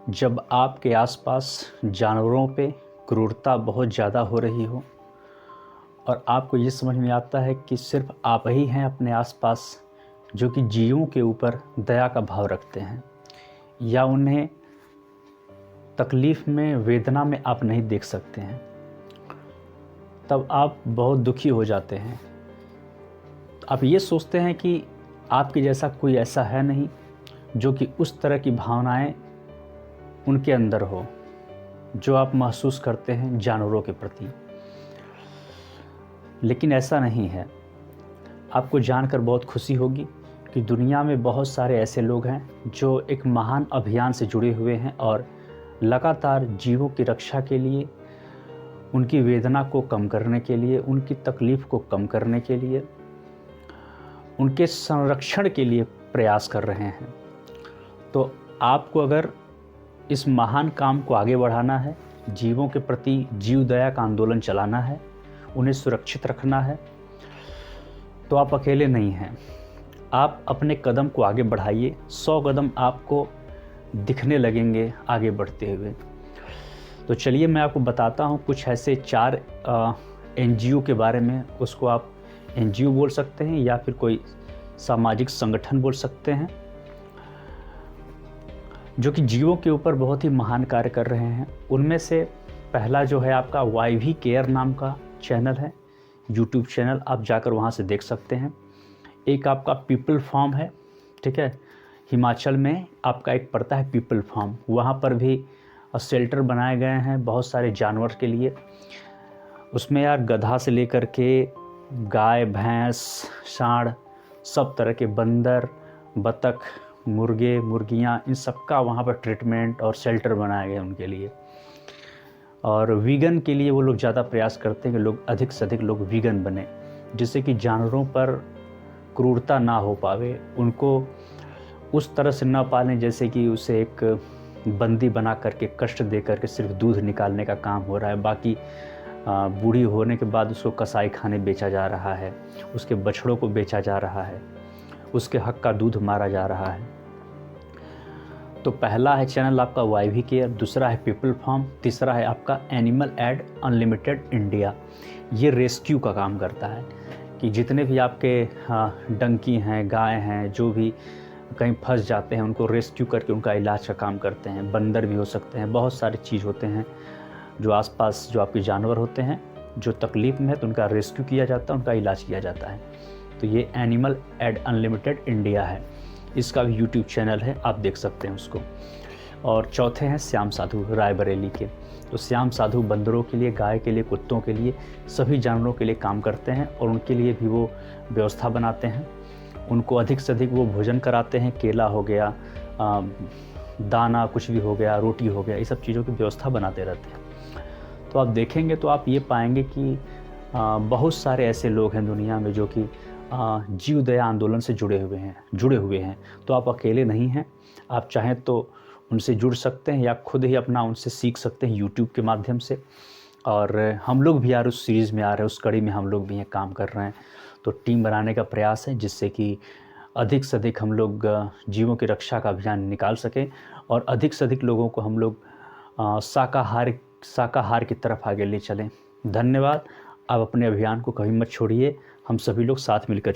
जब आपके आसपास जानवरों पे क्रूरता बहुत ज़्यादा हो रही हो और आपको ये समझ में आता है कि सिर्फ आप ही हैं अपने आसपास जो कि जीवों के ऊपर दया का भाव रखते हैं या उन्हें तकलीफ़ में, वेदना में आप नहीं देख सकते हैं, तब आप बहुत दुखी हो जाते हैं। आप ये सोचते हैं कि आपके जैसा कोई ऐसा है नहीं जो कि उस तरह की भावनाएं उनके अंदर हो जो आप महसूस करते हैं जानवरों के प्रति। लेकिन ऐसा नहीं है। आपको जानकर बहुत खुशी होगी कि दुनिया में बहुत सारे ऐसे लोग हैं जो एक महान अभियान से जुड़े हुए हैं और लगातार जीवों की रक्षा के लिए, उनकी वेदना को कम करने के लिए, उनकी तकलीफ़ को कम करने के लिए, उनके संरक्षण के लिए प्रयास कर रहे हैं। तो आपको अगर इस महान काम को आगे बढ़ाना है, जीवों के प्रति जीव दया का आंदोलन चलाना है, उन्हें सुरक्षित रखना है, तो आप अकेले नहीं हैं। आप अपने कदम को आगे बढ़ाइए। 100 कदम आपको दिखने लगेंगे आगे बढ़ते हुए। तो चलिए मैं आपको बताता हूँ कुछ ऐसे 4 NGO के बारे में। उसको आप NGO बोल सकते हैं या फिर कोई सामाजिक संगठन बोल सकते हैं, जो कि जीवों के ऊपर बहुत ही महान कार्य कर रहे हैं। उनमें से पहला जो है आपका YV केयर नाम का चैनल है, YouTube चैनल। आप जाकर वहाँ से देख सकते हैं। एक आपका पीपल फार्म है, ठीक है, हिमाचल में आपका एक पड़ता है पीपल फार्म। वहाँ पर भी शेल्टर बनाए गए हैं बहुत सारे जानवर के लिए। उसमें यार गधा से लेकर के गाय, भैंस, सांड, सब तरह के बंदर, बतख, मुर्गे, मुर्गियाँ, इन सब का वहाँ पर ट्रीटमेंट और शेल्टर बनाए गए उनके लिए। और वीगन के लिए वो लोग ज़्यादा प्रयास करते हैं कि लोग अधिक से अधिक लोग वीगन बने, जिससे कि जानवरों पर क्रूरता ना हो पावे, उनको उस तरह से ना पालें जैसे कि उसे एक बंदी बना करके कष्ट दे करके सिर्फ दूध निकालने का काम हो रहा है। बाकी बूढ़ी होने के बाद उसको कसाई खाने बेचा जा रहा है, उसके बछड़ों को बेचा जा रहा है, उसके हक का दूध मारा जा रहा है। तो पहला है चैनल आपका YV केयर, दूसरा है पीपल फार्म, तीसरा है आपका एनिमल एड अनलिमिटेड इंडिया। ये रेस्क्यू का काम करता है कि जितने भी आपके डंकी हैं, गाय हैं, जो भी कहीं फंस जाते हैं उनको रेस्क्यू करके उनका इलाज का काम करते हैं। बंदर भी हो सकते हैं, बहुत सारी चीज़ होते हैं जो आसपास जो आपके जानवर होते हैं जो तकलीफ़ में है, तो उनका रेस्क्यू किया जाता है, उनका इलाज किया जाता है। तो ये एनिमल एड अनलिमिटेड इंडिया है। इसका भी YouTube चैनल है, आप देख सकते हैं उसको। और चौथे हैं श्याम साधु रायबरेली के। तो श्याम साधु बंदरों के लिए, गाय के लिए, कुत्तों के लिए, सभी जानवरों के लिए काम करते हैं और उनके लिए भी वो व्यवस्था बनाते हैं। उनको अधिक से अधिक वो भोजन कराते हैं। केला हो गया, दाना कुछ भी हो गया, रोटी हो गया, ये सब चीज़ों की व्यवस्था बनाते रहते हैं। तो आप देखेंगे तो आप ये पाएंगे कि बहुत सारे ऐसे लोग हैं दुनिया में जो कि जीव दया आंदोलन से जुड़े हुए हैं। तो आप अकेले नहीं हैं। आप चाहें तो उनसे जुड़ सकते हैं या खुद ही अपना उनसे सीख सकते हैं YouTube के माध्यम से। और हम लोग भी यार उस सीरीज़ में आ रहे हैं, उस कड़ी में हम लोग भी हैं, काम कर रहे हैं। तो टीम बनाने का प्रयास है जिससे कि अधिक से अधिक हम लोग जीवों की रक्षा का अभियान निकाल सकें और अधिक से अधिक लोगों को हम लोग शाकाहार की तरफ आगे ले चलें। धन्यवाद। आप अपने अभियान को कभी मत छोड़िए। हम सभी लोग साथ मिलकर